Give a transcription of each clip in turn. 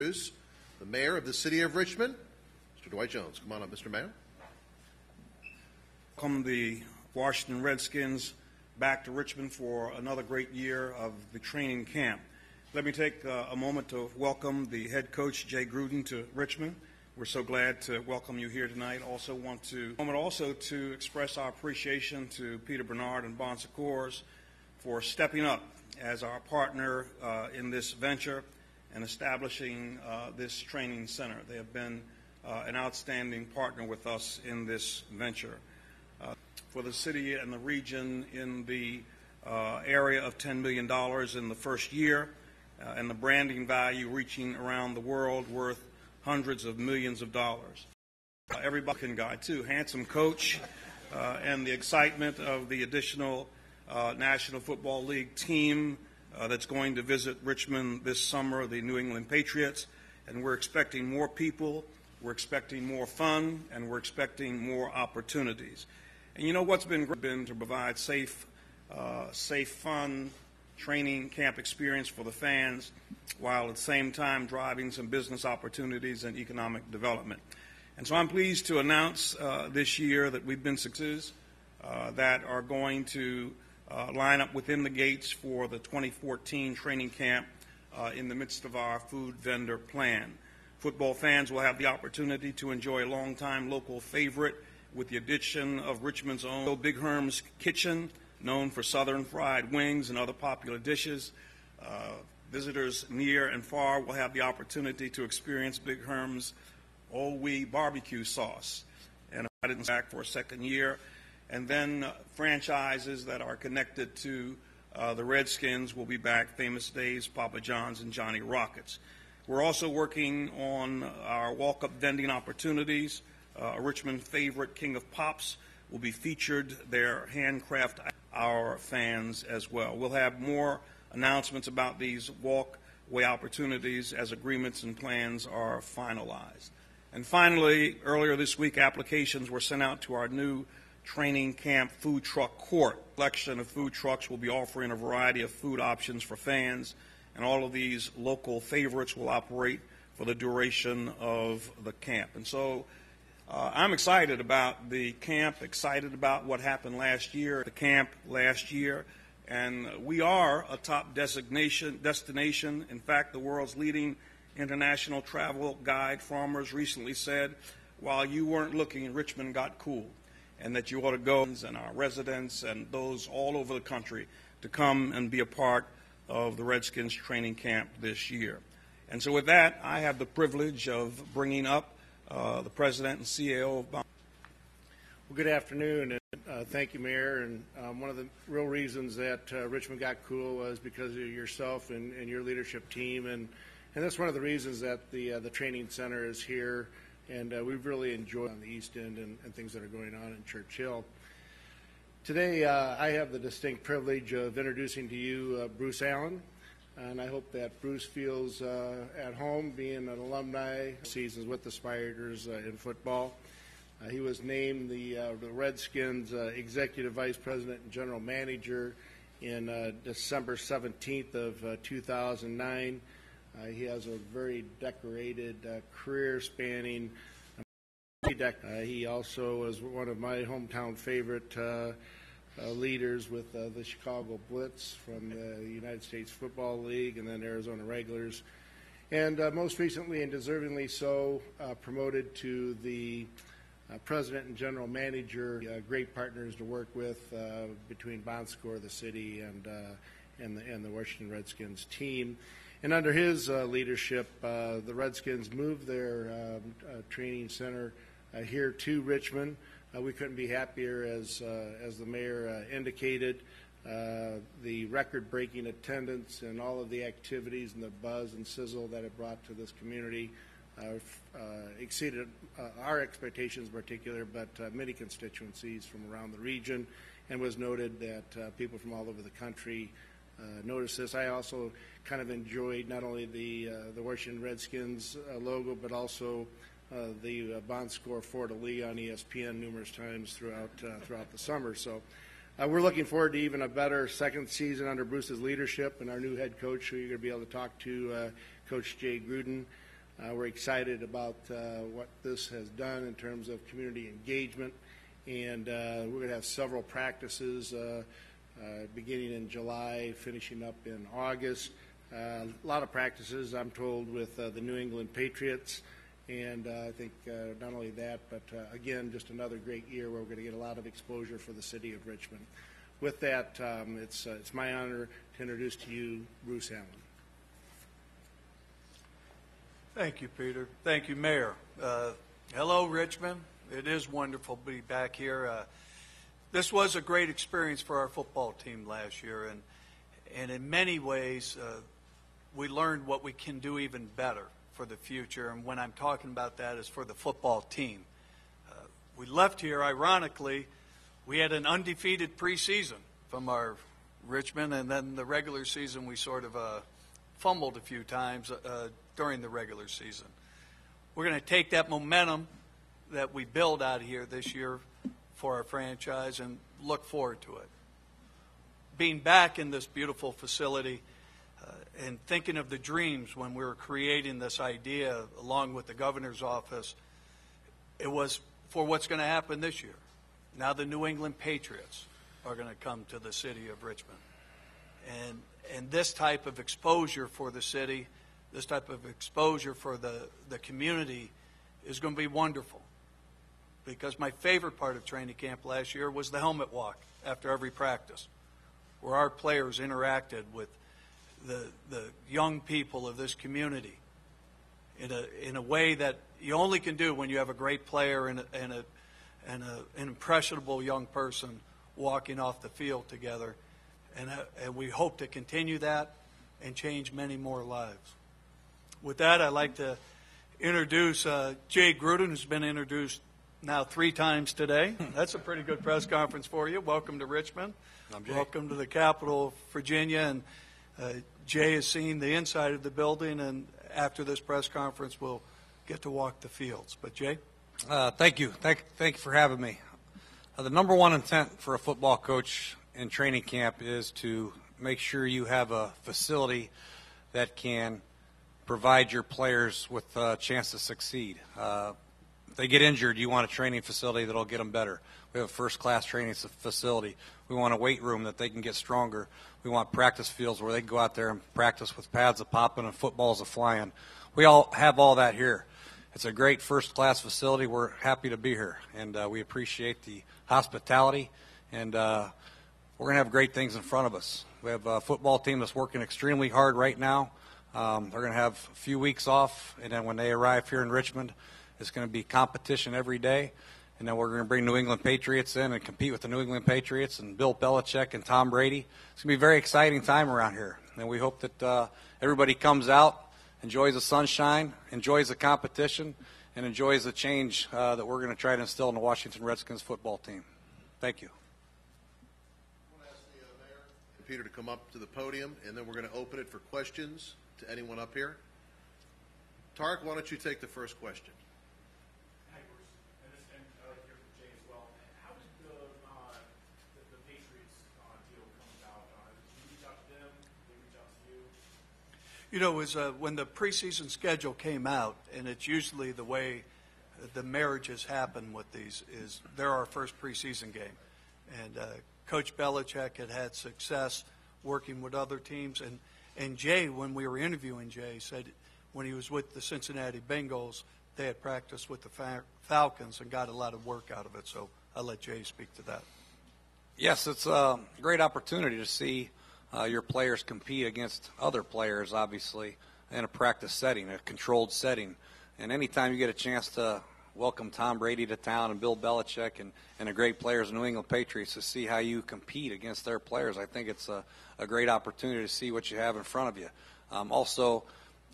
The mayor of the city of Richmond, Mr. Dwight Jones. Come on up, Mr. Mayor. Welcome the Washington Redskins back to Richmond for another great year of the training camp. Let me take a moment to welcome the head coach, Jay Gruden, to Richmond. We're so glad to welcome you here tonight. Also want to express our appreciation to Peter Bernard and Secours for stepping up as our partner in this venture and establishing this training center. They have been an outstanding partner with us in this venture. For the city and the region in the area of $10 million in the first year, and the branding value reaching around the world worth hundreds of millions of dollars. Everybody can guide too. Handsome coach and the excitement of the additional National Football League team that's going to visit Richmond this summer, the New England Patriots, and we're expecting more people, we're expecting more fun, and we're expecting more opportunities. And you know what's been to provide safe, fun training camp experience for the fans, while at the same time driving some business opportunities and economic development. And so I'm pleased to announce this year that we've been successes that are going to line up within the gates for the 2014 training camp in the midst of our food vendor plan. Football fans will have the opportunity to enjoy a longtime local favorite with the addition of Richmond's own Big Herm's Kitchen, known for southern fried wings and other popular dishes. Visitors near and far will have the opportunity to experience Big Herm's Old Wee barbecue sauce and invited back for a second year. And then franchises that are connected to the Redskins will be back, Famous Dave's, Papa John's, and Johnny Rockets. We're also working on our walk-up vending opportunities. A Richmond favorite, King of Pops, will be featured, their handcraft, our fans as well. We'll have more announcements about these walkway opportunities as agreements and plans are finalized. And finally, earlier this week, applications were sent out to our new training camp food truck court. A collection of food trucks will be offering a variety of food options for fans, and all of these local favorites will operate for the duration of the camp. And so I'm excited about the camp, excited about what happened last year at the camp last year, and we are a top destination. In fact, the world's leading international travel guide, Farmers, recently said, while you weren't looking, Richmond got cool, and that you ought to go, and our residents and those all over the country, to come and be a part of the Redskins training camp this year. And so with that, I have the privilege of bringing up the president and CEO of Well, good afternoon, and thank you, Mayor. And one of the real reasons that Richmond got cool was because of yourself and your leadership team, and that's one of the reasons that the training center is here, and we've really enjoyed on the East End and things that are going on in Church Hill. Today, I have the distinct privilege of introducing to you Bruce Allen. And I hope that Bruce feels at home being an alumni seasons with the Spiders in football. He was named the Redskins Executive Vice President and General Manager in December 17th of 2009. He has a very decorated career spanning. He also was one of my hometown favorite leaders with the Chicago Blitz from the United States Football League and then Arizona Regulars. And most recently and deservingly so, promoted to the president and general manager, great partners to work with between Secours, the city, and the Washington Redskins team. And under his leadership, the Redskins moved their training center here to Richmond. We couldn't be happier, as the mayor indicated. The record-breaking attendance and all of the activities and the buzz and sizzle that it brought to this community exceeded our expectations in particular, but many constituencies from around the region, and was noted that people from all over the country noticed this. I also kind of enjoyed not only the Washington Redskins logo, but also the Secours Fleur-de-Lis on ESPN numerous times throughout the summer. So we're looking forward to even a better second season under Bruce's leadership and our new head coach, who you're going to be able to talk to, Coach Jay Gruden. We're excited about what this has done in terms of community engagement, and we're going to have several practices beginning in July, finishing up in August. A lot of practices, I'm told, with the New England Patriots, and I think not only that, but again, just another great year where we're going to get a lot of exposure for the city of Richmond. With that, it's my honor to introduce to you Bruce Allen. Thank you, Peter. Thank you, Mayor. Hello, Richmond. It is wonderful to be back here. This was a great experience for our football team last year, and in many ways, we learned what we can do even better for the future. And when I'm talking about that is for the football team. We left here, ironically, we had an undefeated preseason from our Richmond, and then the regular season we sort of fumbled a few times during the regular season. We're going to take that momentum that we build out here this year for our franchise and look forward to it. Being back in this beautiful facility and thinking of the dreams when we were creating this idea along with the governor's office, it was for what's going to happen this year. Now the New England Patriots are going to come to the city of Richmond. And this type of exposure for the city, this type of exposure for the community is going to be wonderful. Because my favorite part of training camp last year was the helmet walk after every practice, where our players interacted with the young people of this community in a way that you only can do when you have a great player and an impressionable young person walking off the field together. And we hope to continue that and change many more lives. With that, I'd like to introduce Jay Gruden, who's been introduced now 3 times today. That's a pretty good press conference for you. Welcome to Richmond. I'm Jay. Welcome to the capital of Virginia. And Jay has seen the inside of the building, and after this press conference, we'll get to walk the fields. But Jay? Thank you. Thank you for having me. The number one intent for a football coach in training camp is to make sure you have a facility that can provide your players with a chance to succeed. If they get injured, you want a training facility that will get them better. We have a first-class training facility. We want a weight room that they can get stronger. We want practice fields where they can go out there and practice with pads a-popping and footballs a-flying. We all have all that here. It's a great first-class facility. We're happy to be here, and we appreciate the hospitality, and we're going to have great things in front of us. We have a football team that's working extremely hard right now. They're going to have a few weeks off, and then when they arrive here in Richmond, it's going to be competition every day. And then we're going to bring New England Patriots in and compete with the New England Patriots and Bill Belichick and Tom Brady. It's going to be a very exciting time around here. And we hope that everybody comes out, enjoys the sunshine, enjoys the competition, and enjoys the change that we're going to try to instill in the Washington Redskins football team. Thank you. I want to ask the mayor and Peter to come up to the podium, and then we're going to open it for questions to anyone up here. Tarek, why don't you take the first question? Hi, Bruce. And I'd like to hear from Jay as well. How did the Patriots deal come about? Did you reach out to them? Did they reach out to you? You know, it was when the preseason schedule came out, and it's usually the way the marriages happen with these, is they're our first preseason game. And Coach Belichick had success working with other teams. And Jay, when we were interviewing Jay, said when he was with the Cincinnati Bengals, they had practiced with the Falcons and got a lot of work out of it. So I'll let Jay speak to that. Yes, it's a great opportunity to see your players compete against other players, obviously, in a practice setting, a controlled setting. And anytime you get a chance to welcome Tom Brady to town and Bill Belichick and the great players of New England Patriots to see how you compete against their players, I think it's a great opportunity to see what you have in front of you. Also,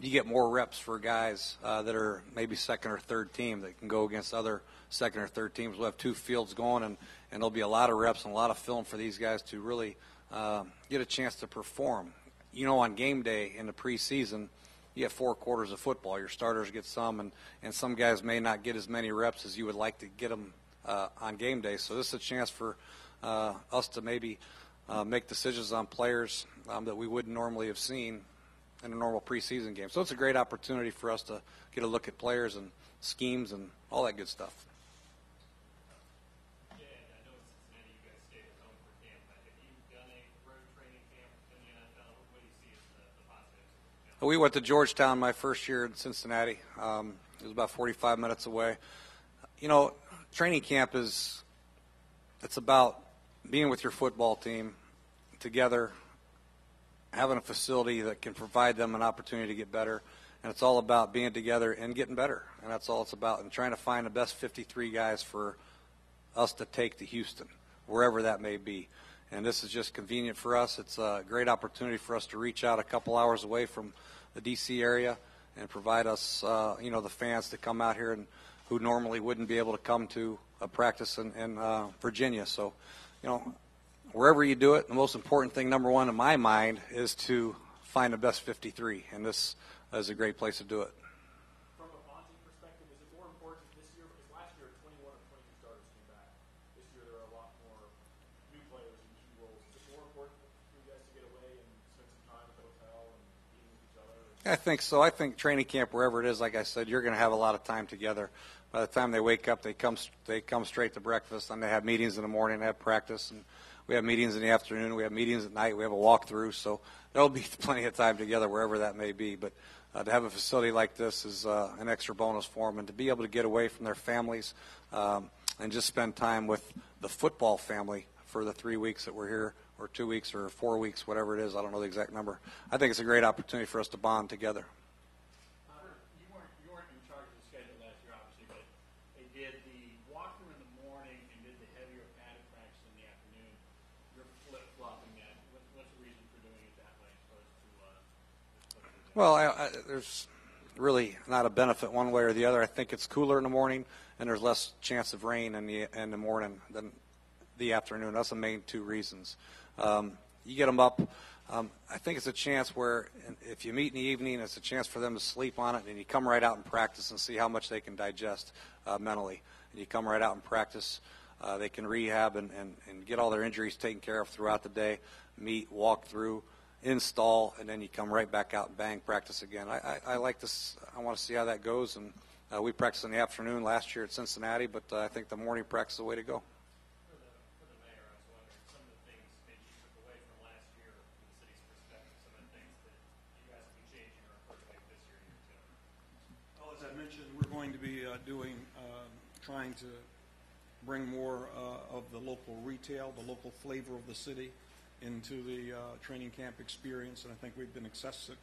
you get more reps for guys that are maybe second or third team that can go against other second or third teams. We'll have 2 fields going, and there'll be a lot of reps and a lot of film for these guys to really get a chance to perform. You know, on game day in the preseason, you have 4 quarters of football. Your starters get some, and some guys may not get as many reps as you would like to get them on game day. So this is a chance for us to maybe make decisions on players that we wouldn't normally have seen in a normal preseason game. So it's a great opportunity for us to get a look at players and schemes and all that good stuff. Yeah, I know in Cincinnati you guys stayed at home for camp, but have you done a road training camp in the NFL? What do you see as the positives? We went to Georgetown my first year in Cincinnati. It was about 45 minutes away. You know, training camp it's about being with your football team together, having a facility that can provide them an opportunity to get better, and it's all about being together and getting better, and that's all it's about, and trying to find the best 53 guys for us to take to Houston, wherever that may be. And this is just convenient for us. It's a great opportunity for us to reach out a couple hours away from the D.C. area and provide us, the fans to come out here and who normally wouldn't be able to come to a practice in Virginia. So, wherever you do it, the most important thing, number one in my mind, is to find the best 53, and this is a great place to do it. From a bonding perspective, is it more important this year? Because last year 21 of 22 starters came back. This year there are a lot more new players in key roles. Is it more important for you guys to get away and spend some time at the hotel and meeting with each other? I think so. I think training camp, wherever it is, like I said, you're going to have a lot of time together. By the time they wake up, they come straight to breakfast, and they have meetings in the morning, they have practice, and we have meetings in the afternoon, we have meetings at night, we have a walkthrough, so there'll be plenty of time together wherever that may be. But to have a facility like this is an extra bonus for them, and to be able to get away from their families and just spend time with the football family for the 3 weeks that we're here, or 2 weeks, or 4 weeks, whatever it is. I don't know the exact number. I think it's a great opportunity for us to bond together. You weren't in charge of the schedule last year, obviously, but they did the walkthrough in the morning and did the heavier padded practice in the afternoon. You're flip-flopping that. What's the reason for doing it that way as opposed to Well, there's really not a benefit one way or the other. I think it's cooler in the morning, and there's less chance of rain in the morning than the afternoon. That's the main two reasons. You get them up. I think it's a chance where if you meet in the evening, it's a chance for them to sleep on it, and you come right out and practice and see how much they can digest mentally. And you come right out and practice. They can rehab and get all their injuries taken care of throughout the day, meet, walk through, install, and then you come right back out and bang, practice again. I like this. I want to see how that goes. And we practiced in the afternoon last year at Cincinnati, but I think the morning practice is the way to go. For the mayor, I was wondering some of the things maybe you took away from last year from the city's perspective, some of the things that you guys will be changing or incorporating this year too. Well, as I mentioned, we're going to be trying to bring more of the local retail, the local flavor of the city into the training camp experience, and I think we've been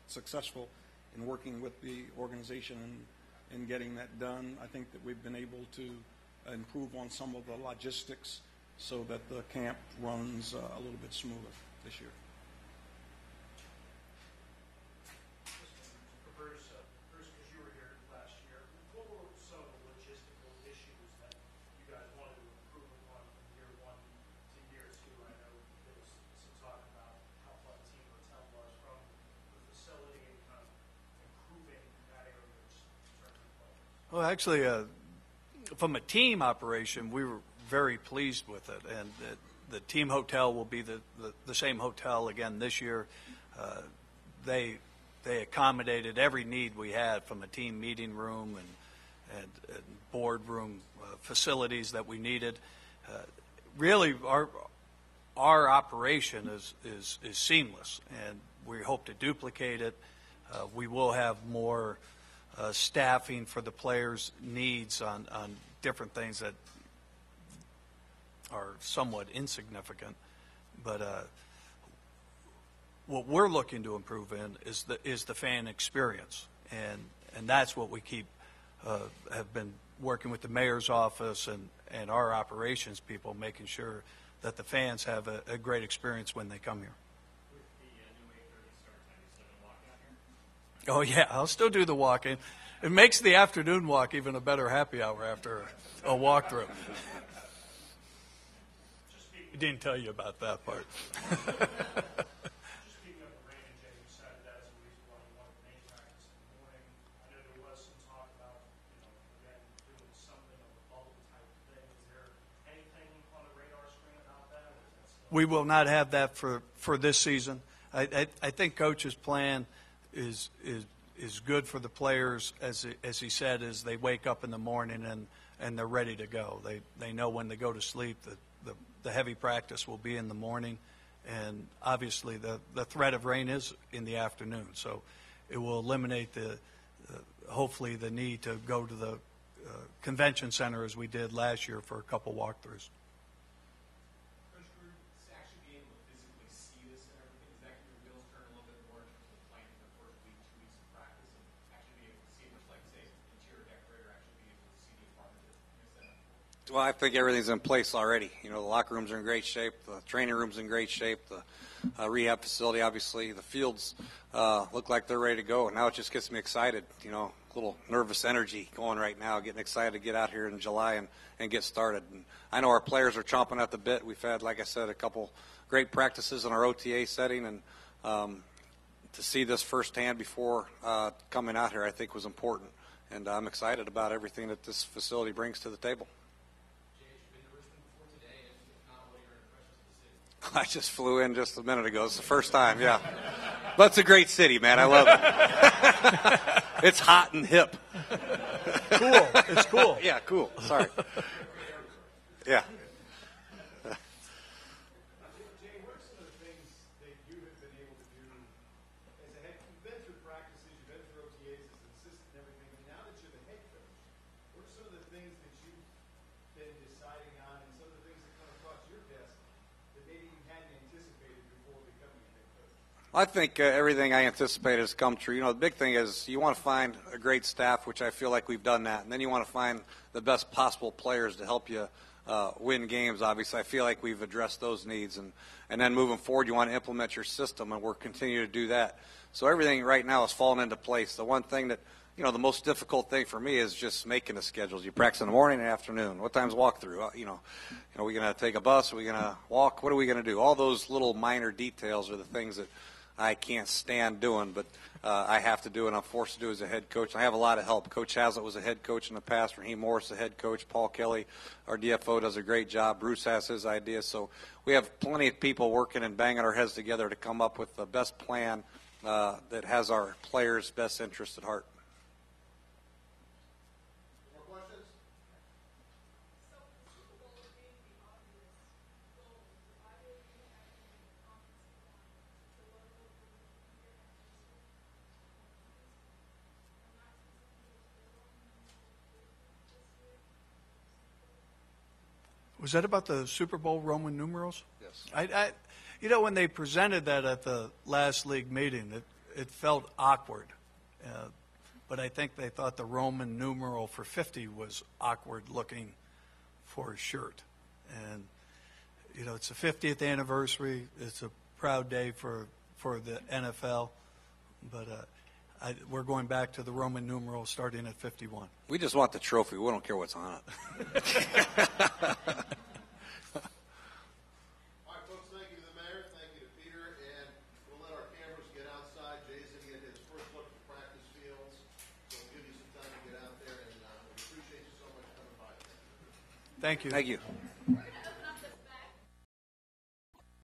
successful in working with the organization and getting that done. I think that we've been able to improve on some of the logistics so that the camp runs a little bit smoother this year. Bruce, because you were here last year, what were some of the logistical issues that you guys wanted to improve upon from year one to year two? I know there was some talk about how fun Team Hotel was from the facility and kind of improving that area in terms of players. Well, actually, from a team operation, we were very pleased with it, and the team hotel will be the same hotel again this year. They accommodated every need we had from a team meeting room and boardroom facilities that we needed. Really, our operation is seamless, and we hope to duplicate it. We will have more staffing for the players' needs on different things that are somewhat insignificant, but what we're looking to improve in is the fan experience, and that's what we have been working with the mayor's office and our operations people, making sure that the fans have a great experience when they come here. With the new 8:30 start time, you still gonna walk out here? Oh yeah, I'll still do the walking. It makes the afternoon walk even a better happy hour after a walkthrough. I didn't tell you about that part. Just speaking of the rain, and Jay, you cited that as a reason why you wanted main practice in the morning. I know there was some talk about, again, doing something of a bubble type thing. Is there anything on the radar screen about that? Or is that still We will not have that for this season. I think Coach's plan is good for the players, as he said, as they wake up in the morning and they're ready to go. They know when they go to sleep that the heavy practice will be in the morning, and obviously the threat of rain is in the afternoon. So it will eliminate hopefully the need to go to the convention center as we did last year for a couple walkthroughs. Coach Gruden, to actually be able to physically see this and everything, is that your wheels turn a little bit more in terms of planning the first week, 2 weeks of practice, and actually be able to see, much like, say, interior decorator, actually be able to see the apartment that you're set up for? Well, I think everything's in place already. You know, the locker rooms are in great shape. The training room's in great shape. The rehab facility, obviously. The fields look like they're ready to go. And now it just gets me excited. You know, a little nervous energy going right now, getting excited to get out here in July and get started. And I know our players are chomping at the bit. We've had, like I said, a couple great practices in our OTA setting. And to see this firsthand before coming out here, I think was important. And I'm excited about everything that this facility brings to the table. I just flew in just a minute ago. It's the first time, yeah. But it's a great city, man. I love it. It's hot and hip. Cool. It's cool. Yeah, cool. Sorry. Yeah. Jay, what are some of the things that you have been able to do as a head? You've been through practices, you've been through OTAs as an assistant and everything, and now that you're the head coach, what are some of the things that you've been deciding on and some of the things that come across your desk that maybe you hadn't anticipated before becoming a head coach? I think everything I anticipated has come true. You know, the big thing is you want to find a great staff, which I feel like we've done that, and then you want to find the best possible players to help you win games. Obviously, I feel like we've addressed those needs, and then moving forward, you want to implement your system, and we're continuing to do that. So everything right now is falling into place. The one thing that, you know, the most difficult thing for me is just making the schedules. You practice in the morning and afternoon. What time's walkthrough? You know, are we going to take a bus? Are we going to walk? What are we going to do? All those little minor details are the things that I can't stand doing, but I have to do, and I'm forced to do as a head coach. I have a lot of help. Coach Haslett was a head coach in the past. Raheem Morris, the head coach. Paul Kelly, our DFO, does a great job. Bruce has his ideas. So we have plenty of people working and banging our heads together to come up with the best plan that has our players' best interest at heart. More questions? Was that about the Super Bowl Roman numerals? Yes. You know, when they presented that at the last league meeting, it felt awkward. But I think they thought the Roman numeral for 50 was awkward looking for a shirt. And, you know, it's the 50th anniversary. It's a proud day for the NFL. But we're going back to the Roman numeral starting at 51. We just want the trophy. We don't care what's on it. All right, folks, thank you to the mayor, thank you to Peter, and we'll let our cameras get outside. Jay's going to get his first look at the practice fields, so we'll give you some time to get out there, and we appreciate you so much coming by. Thank you. Thank you.